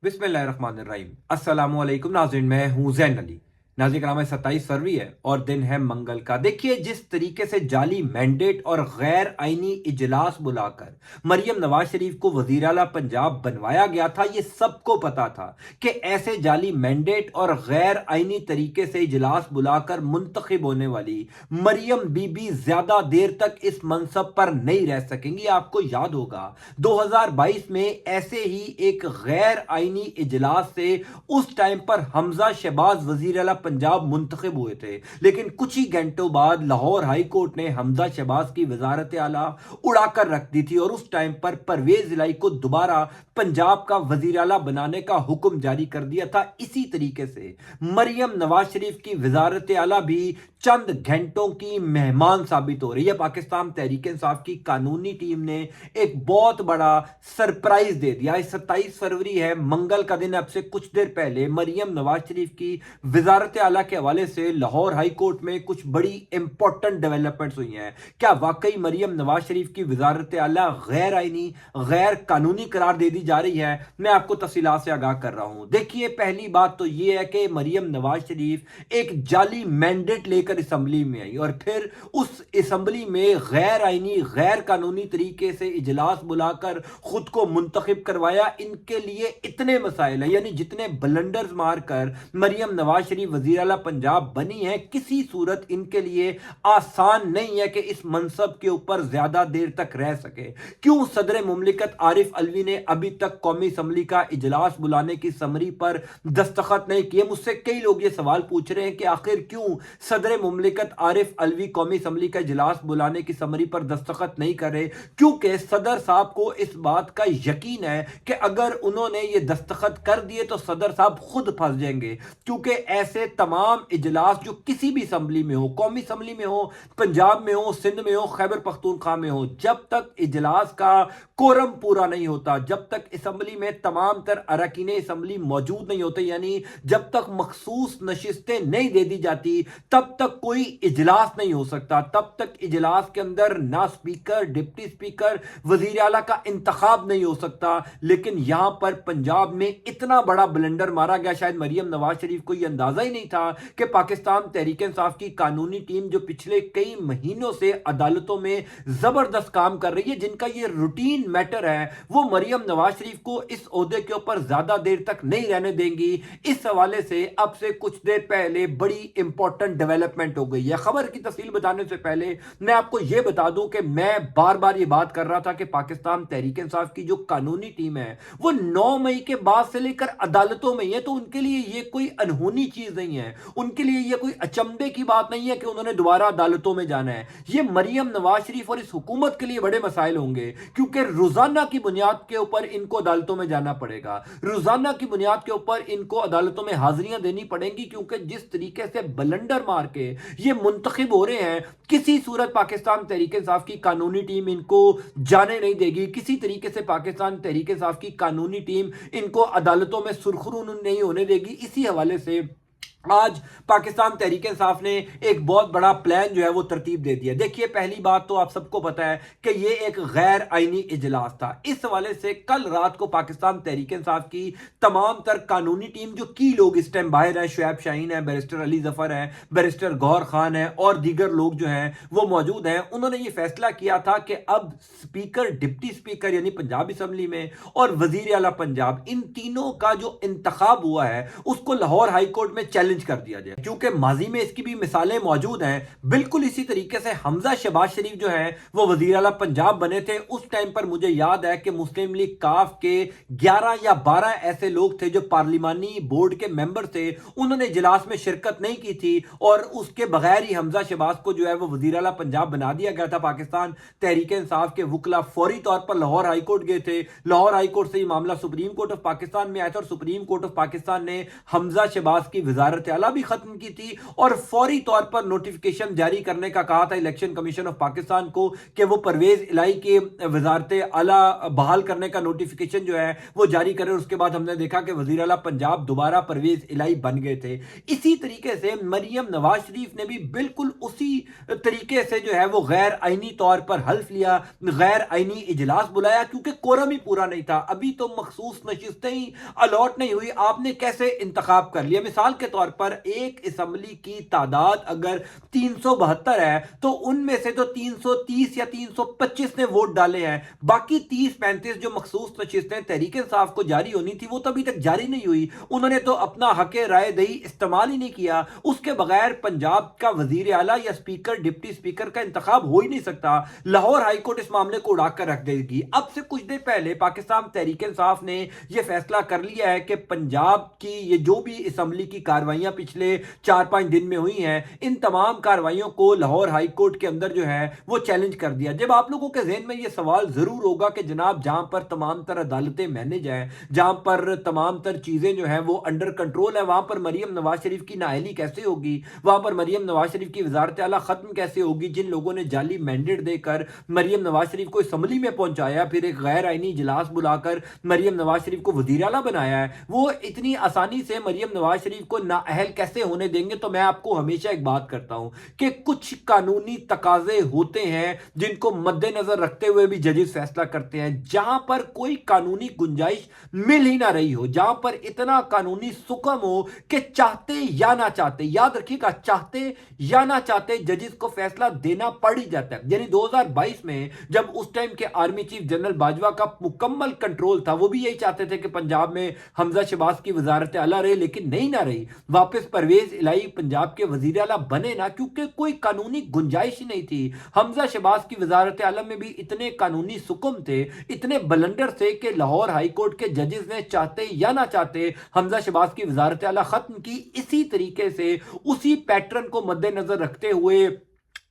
बिस्मिल्लाहिर्रहमानिर्रहीम। अस्सलाम वालेकुम नाज़रीन, मैं हूं ज़ैन अली। नाज़रीन कराम, 27 फरवरी है और दिन है मंगल का। देखिए, जिस तरीके से जाली मैंडेट और गैर आईनी इजलास बुलाकर मरियम नवाज शरीफ को वज़ीर आला पंजाब बनवाया गया था, ये सबको पता था कि ऐसे जाली मैंडेट और गैर आईनी तरीके से इजलास बुलाकर मुंतखब होने वाली मरियम बीबी ज्यादा देर तक इस मनसब पर नहीं रह सकेंगी। आपको याद होगा 2022 में ऐसे ही एक गैर आईनी इजलास से उस टाइम पर हमजा शहबाज वजीर आला पंजाब मुंतखब हुए थे, लेकिन कुछ ही घंटों बाद लाहौर हाई कोर्ट ने हमजा शहबाज की वजारत आला उड़ाकर रख दी थी और उस टाइम पर परवेज इलाही को दोबारा पंजाब का वजीर आला बनाने का हुक्म जारी कर दिया था। इसी तरीके से मरियम नवाज शरीफ की वजारत आला भी चंद घंटों की मेहमान साबित हो रही है। पाकिस्तान तहरीक इंसाफ की कानूनी टीम ने एक बहुत बड़ा सरप्राइज दे दिया। 27 फरवरी है, मंगल का दिन। अब से कुछ देर पहले मरियम नवाज शरीफ की वजारत आला के हवाले से लाहौर हाई कोर्ट में कुछ बड़ी इंपॉर्टेंट डेवलपमेंट्स हुई हैं। क्या वाकई मरियम नवाज शरीफ की वजारत आला गैर आईनी, गैर कानूनी करार दे दी जा रही है? मैं आपको तफसीलात से आगाह कर रहा हूं। देखिए, पहली बात तो यह है कि मरियम नवाज शरीफ एक जाली मैंडेट लेकर असेंबली में आई और फिर उस असेंबली में गैर आईनी, गैर कानूनी तरीके से इजलास बुलाकर खुद को मुंतखब करवाया। इनके लिए इतने मसाइल हैं, यानी जितने ब्लंडर्स मारकर मरियम नवाज शरीफ वजीर आला पंजाब बनी है, किसी सूरत इनके लिए आसान नहीं है कि इस मनसब के ऊपर ज्यादा देर तक रह सके। क्यों सदर मुमलिकत आरिफ अलवी ने अभी तक कौमी असम्बली का इजलास बुलाने की समरी पर दस्तखत नहीं किए? मुझसे कई लोग ये सवाल पूछ रहे हैं कि आखिर क्यों सदर मुमलिकत आरिफ अलवी कौमी असम्बली का इजलास बुलाने की समरी पर दस्तखत नहीं कर रहे? क्योंकि सदर साहब को इस बात का यकीन है कि अगर उन्होंने ये दस्तखत कर दिए तो सदर साहब खुद फंस जाएंगे। क्योंकि ऐसे तमाम इजलास जो किसी भी असम्बली में हो, कौमी असम्बली में हो, पंजाब में हो, सिंध में हो, खैबर पख्तूनख्वा में हो, जब तक इजलास का कोरम पूरा नहीं होता, जब तक असम्बली में तमाम तर अरकान असम्बली मौजूद नहीं होते, यानी जब तक मखसूस नशिस्तें नहीं दे दी जाती, तब तक कोई इजलास नहीं हो सकता। तब तक इजलास के अंदर ना स्पीकर, डिप्टी स्पीकर, वजीर आला का इंतखाब नहीं हो सकता। लेकिन यहां पर पंजाब में इतना बड़ा ब्लंडर मारा गया, शायद मरियम नवाज शरीफ को यह अंदाजा ही नहीं था कि पाकिस्तान तहरीक इंसाफ की कानूनी टीम जो पिछले कई महीनों से अदालतों में जबरदस्त काम कर रही है, जिनका यह रूटीन मैटर है, वो मरियम नवाज शरीफ को इस ओहदे के ऊपर ज्यादा देर तक नहीं रहने देंगी। इस हवाले से अब से कुछ देर पहले बड़ी इंपॉर्टेंट डेवलपमेंट हो गई है। खबर की तफसील बताने से पहले मैं आपको यह बता दूं कि मैं बार बार यह बात कर रहा था कि पाकिस्तान तहरीक इंसाफ की जो कानूनी टीम है वो 9 मई के बाद से लेकर अदालतों में है, तो उनके लिए यह कोई अनहोनी चीज नहीं है, उनके लिए यह कोई अचंभे की बात नहीं है कि उन्होंने दोबारा अदालतों में जाना है। यह मरियम नवाज शरीफ और इस हुकूमत के लिए बड़े मसाइल होंगे, क्योंकि रोजाना की बुनियाद के ऊपर इनको अदालतों में जाना पड़ेगा, रोजाना की बुनियाद के ऊपर इनको अदालतों में हाजिरियां देनी पड़ेंगी, क्योंकि जिस तरीके से ब्लंडर मार के ये मुंतखब हो रहे हैं, किसी सूरत पाकिस्तान तहरीक इंसाफ की कानूनी टीम इनको जाने नहीं देगी। किसी तरीके से पाकिस्तान तहरीक इंसाफ की कानूनी टीम इनको अदालतों में सुरखरू नहीं होने देगी। इसी हवाले से आज पाकिस्तान तहरीक इंसाफ ने एक बहुत बड़ा प्लान जो है वो तरतीब दे दिया। देखिए, पहली बात तो आप सबको पता है कि ये एक गैर आईनी इजलास था। इस हवाले से कल रात को पाकिस्तान तहरीक इंसाफ की तमाम तर कानूनी टीम, जो की लोग इस टाइम बाहर हैं, शुएब शाहीन है, बैरिस्टर अली जफर है, बैरिस्टर गौहर खान है और दीगर लोग जो हैं वो मौजूद हैं, उन्होंने ये फैसला किया था कि अब स्पीकर, डिप्टी स्पीकर यानी पंजाब असम्बली में और वजीर आला पंजाब, इन तीनों का जो इंतखाब हुआ है उसको लाहौर हाई कोर्ट में चैलेंज कर दिया जाए। क्योंकि माजी में इसकी भी मिसालें मौजूद हैं। बिल्कुल इसी तरीके से हमजा शहबाज शरीफ जो है वो वजीर आला पंजाब बने थे। उस टाइम पर मुझे याद है कि मुस्लिम लीग काफ के 11 या 12 ऐसे लोग थे जो पार्लिमानी बोर्ड के मेंबर थे, उन्होंने इजलास में शिरकत नहीं की थी और उसके बगैर ही हमजा शहबाज को जो है वो वजीर आला पंजाब बना दिया गया था। पाकिस्तान तहरीक इंसाफ के वकला फौरी तौर पर लाहौर हाई कोर्ट गए थे। लाहौर हाई कोर्ट से ये मामला सुप्रीम कोर्ट ऑफ पाकिस्तान में आया था और सुप्रीम कोर्ट ऑफ पाकिस्तान ने हमजा शहबाज की वजारत वज़ारत आला भी खत्म की थी और फौरी तौर पर नोटिफिकेशन जारी करने का कहा था इलेक्शन कमीशन ऑफ पाकिस्तान को कि वो परवेज इलाही के वज़ारत आला बहाल करने का नोटिफिकेशन जो है वो जारी करें। उसके बाद हमने देखा कि वज़ीर आला पंजाब दोबारा परवेज इलाही बन गए थे। इसी तरीके से मरियम नवाज शरीफ ने भी बिल्कुल उसी तरीके से जो है वो गैर आईनी तौर पर हल्फ लिया, गैर आईनी इजलास बुलाया, क्योंकि कोरम ही पूरा नहीं था, अभी तो मखसूस नशिस्तें ही अलॉट नहीं हुई, आपने कैसे इंतखाब कर लिया। मिसाल के तौर पर एक असम्बली की तादाद अगर 372 है तो उनमें से तो 330 या 325 ने वोट डाले हैं, बाकी 30-35 जो मखसूस नशिस्तें तहरीक इंसाफ को जारी होनी थी वो तो अभी तक जारी नहीं हुई। उन्होंने तो अपना हक राय दही इस्तेमाल ही नहीं किया। उसके बगैर पंजाब का वजीर आला या स्पीकर डिप्टी स्पीकर का इंतखाब हो ही नहीं सकता। लाहौर हाईकोर्ट इस मामले को उड़ाकर रख देगी। अब से कुछ देर पहले पाकिस्तान तहरीक इंसाफ ने यह फैसला कर लिया है कि पंजाब की ये जो भी असम्बली की कार्रवाइयां पिछले 4-5 दिन में हुई हैं, इन तमाम कार्रवाइयों को लाहौर हाईकोर्ट के अंदर जो है वो चैलेंज कर दिया। जब आप लोगों के जहन में यह सवाल जरूर होगा कि जनाब जहां पर तमाम तर अदालतें मैनेज हैं, जहां पर तमाम तर चीजें जो है वो अंडर कंट्रोल है, वहां पर मरियम नवाज शरीफ की नाअहली कैसे होगी, वहां पर मरियम नवाज शरीफ की वजारत आला खत्म कैसे होगी। जिन लोगों ने जाली मैंडेट देकर मरियम नवाज शरीफ को असम्बली में पहुंचाया, फिर एक गैर आईनी इजलास बुलाकर मरियम नवाज शरीफ को वजीर आला बनाया है, वो इतनी आसानी से मरियम नवाज शरीफ को नाअहल कैसे होने देंगे। तो मैं आपको हमेशा एक बात करता हूं कि कुछ कानूनी तकाजे होते हैं जिनको मद्देनजर रखते हुए भी जजेस फैसला करते हैं। जहां पर कोई कानूनी गुंजाइश मिल ही ना रही हो, जहां पर इतना कानूनी सुकम हो कि चाहते या ना चाहते, याद रखिएगा, चाहते या ना चाहते जजेस को फैसला देना पड़ ही जाता है। यानी 2022 में जब उस टाइम के आर्मी चीफ जनरल बाजवा का मुकम्मल कंट्रोल था, वो भी यही चाहते थे कि पंजाब में हमजा शहबाज की वजारत आला रहे, लेकिन नहीं ना रही, वापस परवेज इलाही पंजाब के वजीर आला बने ना, क्योंकि कोई कानूनी गुंजाइश ही नहीं थी। हमजा शहबाज की वजारत आला में भी इतने कानूनी सुकुम थे, इतने बलंडर थे कि लाहौर हाईकोर्ट के जजेस ने चाहते या ना चाहते हमजा शहबाज की वजारत आला खत्म की। इसी तरीके से उसी पैटर्न को मद्देनजर रखते हुए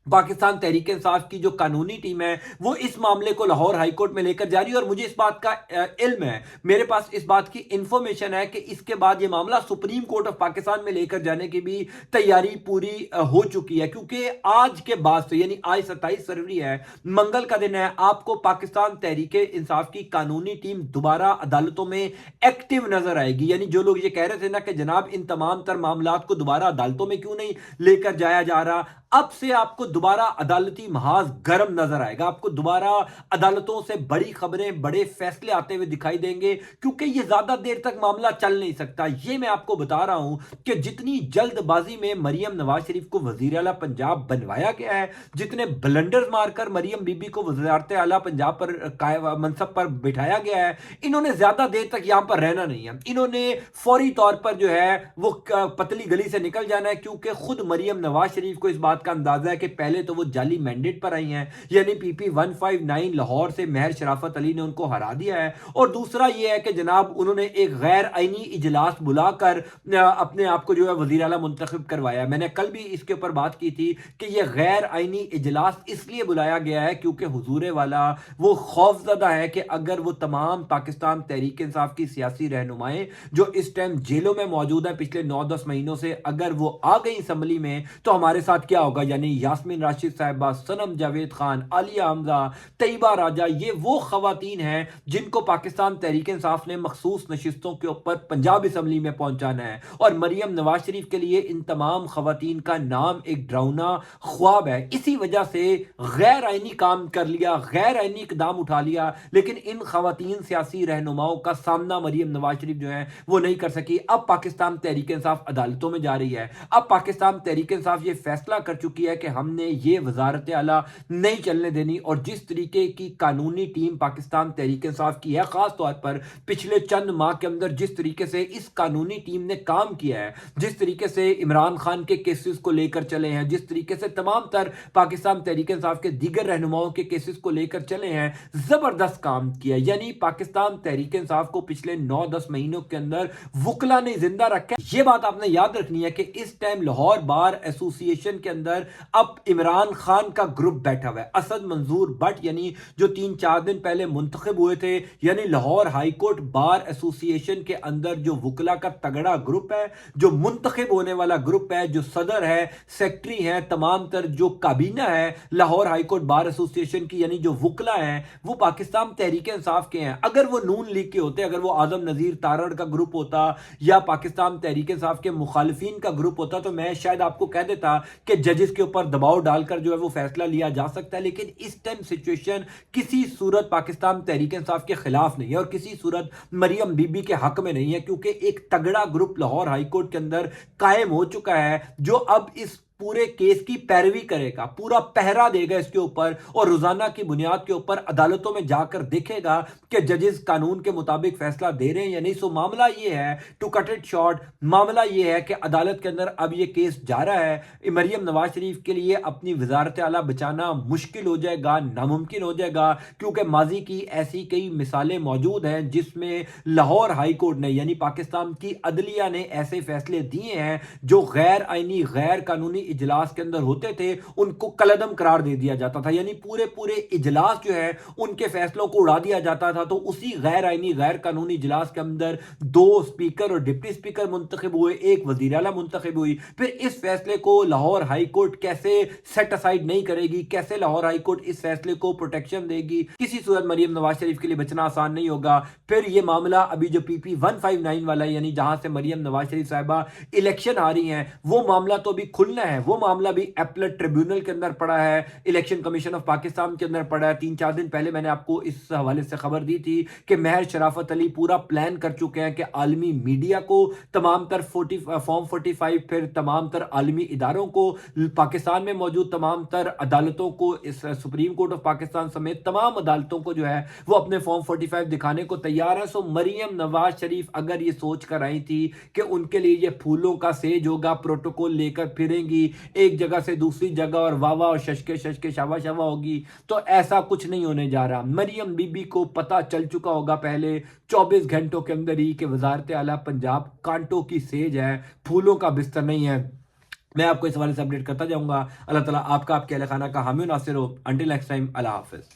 पाकिस्तान तहरीक इंसाफ की जो कानूनी टीम है वो इस मामले को लाहौर हाईकोर्ट में लेकर जा रही है। और मुझे इस बात का इल्म है, मेरे पास इस बात की इंफॉर्मेशन है कि इसके बाद ये मामला सुप्रीम कोर्ट ऑफ पाकिस्तान में लेकर जाने की भी तैयारी पूरी हो चुकी है, क्योंकि आज के बाद से, यानी आज 27 फरवरी है, मंगल का दिन है, आपको पाकिस्तान तहरीक इंसाफ की कानूनी टीम दोबारा अदालतों में एक्टिव नजर आएगी। यानी जो लोग ये कह रहे थे ना कि जनाब इन तमाम तर मामला को दोबारा अदालतों में क्यों नहीं लेकर जाया जा रहा, अब से आपको दोबारा अदालती महाज गर्म नजर आएगा। आपको दोबारा अदालतों से बड़ी खबरें, बड़े फैसले आते हुए दिखाई देंगे, क्योंकि ये ज्यादा देर तक मामला चल नहीं सकता। ये मैं आपको बता रहा हूं कि जितनी जल्दबाजी में मरियम नवाज शरीफ को वजीर आला पंजाब बनवाया गया है, जितने ब्लंडर्स मारकर मरियम बीबी को वज़ारत आला पंजाब पर मनसब पर बिठाया गया है, इन्होंने ज्यादा देर तक यहां पर रहना नहीं है। इन्होंने फौरी तौर पर जो है वो पतली गली से निकल जाना है, क्योंकि खुद मरियम नवाज शरीफ को इस बात का अंदाजा है कि पहले तो वो जाली मैंडेट पर आई हैं, यानी पीपी 159 लाहौर से महर शराफत अली ने उनको हरा दिया है, और दूसरा ये है कि जनाब उन्होंने एक गैर आईनी इजलास बुलाकर अपने आप को जो है वजीर आला मुंतखब करवाया। मैंने कल भी इसके ऊपर बात की थी कि यह गैर आईनी इजलास इसलिए बुलाया गया है क्योंकि हुजूर वाला वो खौफजदा है कि अगर वो तमाम पाकिस्तान तहरीक इंसाफ की सियासी रहनुमाएं जो इस टाइम जेलों में मौजूद है पिछले 9-10 महीनों से, अगर वो आ गई असम्बली में तो हमारे साथ क्या होगा। यानी यास्मीन राशिद साहिबा, सनम जावेद खान, आलिया हमजा, तैयबा राजा, ये वो खवातीन हैं जिनको पाकिस्तान तहरीक इंसाफ ने मखसूस नशिस्तों के ऊपर पंजाब असम्बली में पहुंचाना है, और मरियम नवाज शरीफ के लिए इन तमाम खवातीन का नाम एक डरावना ख्वाब है। इसी वजह से गैर आईनी काम कर लिया, गैर आईनी इकदाम उठा लिया, लेकिन इन खवातीन सियासी रहनुमाओं का सामना मरियम नवाज शरीफ जो है वो नहीं कर सकी। अब पाकिस्तान तहरीक इंसाफ अदालतों में जा रही है। अब पाकिस्तान तहरीक इंसाफ ये फैसला कर चुकी है कि हमने ये वजारत आला नहीं चलने देनी, और जिस तरीके की कानूनी टीम पाकिस्तान तहरीक इंसाफ की है, खास तौर पर पिछले चंद माह के अंदर जिस तरीके से इस कानूनी टीम ने काम किया है, जिस तरीके से इमरान खान के केसेस को लेकर चले हैं, जिस तरीके से तमाम तर पाकिस्तान तहरीक इंसाफ के दीगर रहनुमाओं के केसेस को लेकर चले हैं, जबरदस्त काम किया। यानी पाकिस्तान तहरीक इंसाफ को पिछले 9-10 महीनों के अंदर वुकला ने जिंदा रखा है। यह बात आपने याद रखनी है कि इस टाइम लाहौर बार एसोसिएशन के अंदर अब عمران خان کا گروپ بیٹھا ہوا ہے، اسد منظور بٹ یعنی جو 3-4 دن پہلے منتخب ہوئے تھے، یعنی لاہور ہائی کورٹ بار ایسوسی ایشن کے اندر جو وکلا کا تگڑا گروپ ہے، جو منتخب ہونے والا گروپ ہے، جو صدر ہے، سیکٹری ہیں، تمام تر جو کابینہ ہے لاہور ہائی کورٹ بار ایسوسی ایشن کی، یعنی جو وکلا ہیں وہ پاکستان تحریک انصاف کے ہیں۔ اگر وہ نون لیگ کے ہوتے، اگر وہ اعظم نذیر تارڑ کا گروپ ہوتا یا پاکستان تحریک انصاف کے مخالفین کا گروپ ہوتا تو میں شاید آپ کو کہہ دیتا کہ ججز کے اوپر دباؤ ڈال کر جو ہے وہ فیصلہ لیا جا سکتا ہے، لیکن اس ٹائم سچویشن کسی صورت پاکستان تحریک انصاف کے خلاف نہیں ہے اور کسی صورت مریم بی بی کے حق میں نہیں ہے، کیونکہ ایک تگڑا گروپ لاہور ہائی کورٹ کے اندر قائم ہو چکا ہے جو اب اس پورے کیس کی پیروی کرے گا، پورا پہرا دے گا اس کے اوپر، اور روزانہ کی بنیاد کے اوپر عدالتوں میں جا کر دیکھے گا کہ ججز قانون کے مطابق فیصلہ دے رہے ہیں یا نہیں۔ سو معاملہ یہ ہے، ٹو کٹ اٹ شارٹ، معاملہ یہ ہے کہ عدالت کے اندر اب یہ کیس جا رہا ہے۔ مریم نواز شریف کے لیے اپنی وزارت اعلیٰ بچانا مشکل ہو جائے گا، ناممکن ہو جائے گا، کیونکہ ماضی کی ایسی کئی مثالیں موجود ہیں جس میں لاہور ہائی کورٹ نے یعنی پاکستان کی عدلیہ نے ایسے فیصلے دیے ہیں جو غیر آئینی، غیر قانونی اجلاس کے اندر ہوتے تھے، ان کو کلعدم قرار دے دیا جاتا تھا، یعنی پورے اجلاس جو ہے ان کے فیصلوں کو اڑا دیا جاتا تھا۔ تو اسی غیر آئینی، غیر قانونی اجلاس کے اندر 2 سپیکر اور ڈپٹی سپیکر منتخب ہوئے، ایک وزیر اعلیٰ منتخب ہوئی۔ پھر اس فیصلے کو لاہور ہائی کورٹ کیسے سیٹ اسائیڈ نہیں کرے گی، کیسے لاہور ہائی کورٹ اس فیصلے کو پروٹیکشن دے گی، کسی صورت مریم نواز شریف کے لیے بچنا آسان نہیں ہوگا۔ پھر یہ معاملہ ابھی جو پی پی 159 والا ہے، یعنی جہاں سے مریم نواز شریف صاحبہ الیکشن آ رہی ہیں، وہ معاملہ تو ابھی کھلنا ہے، وہ معاملہ بھی ایپلٹ ٹریبیونل کے اندر پڑا ہے، الیکشن کمیشن آف پاکستان کے اندر پڑا ہے۔ 3-4 دن پہلے میں نے آپ کو اس حوالے سے خبر دی تھی کہ مہر شرافت علی پورا پلان کر چکے ہیں کہ عالمی میڈیا کو، تمام تر فارم 45، پھر تمام تر عالمی اداروں کو، پاکستان میں موجود تمام تر عدالتوں کو، اس سپریم کورٹ آف پاکستان سمیت تمام عدالتوں کو جو ہے وہ اپنے فارم 45 دکھانے کو تیار ہے۔ سو مریم نواز شریف اگر یہ سوچ کر آئی تھی کہ ان کے لیے یہ پھولوں کا سیج ہوگا، پروٹوکول لے کر پھریں گی ایک جگہ سے دوسری جگہ اور واہ واہ اور ششکے شابا شابا ہوگی، تو ایسا کچھ نہیں ہونے جا رہا۔ مریم بی بی کو پتا چل چکا ہوگا پہلے 24 گھنٹوں کے اندر ہی کہ وزارت اعلیٰ پنجاب کانٹوں کی سیج ہے، پھولوں کا بستر نہیں ہے۔ میں آپ کو اس حوالے سے اپڈیٹ کرتا جاؤں گا۔ اللہ تعالیٰ آپ کا، آپ کے اہل خانہ کا حامی و ناصر ہو۔ انٹل نیکسٹ ٹائم، اللہ حافظ۔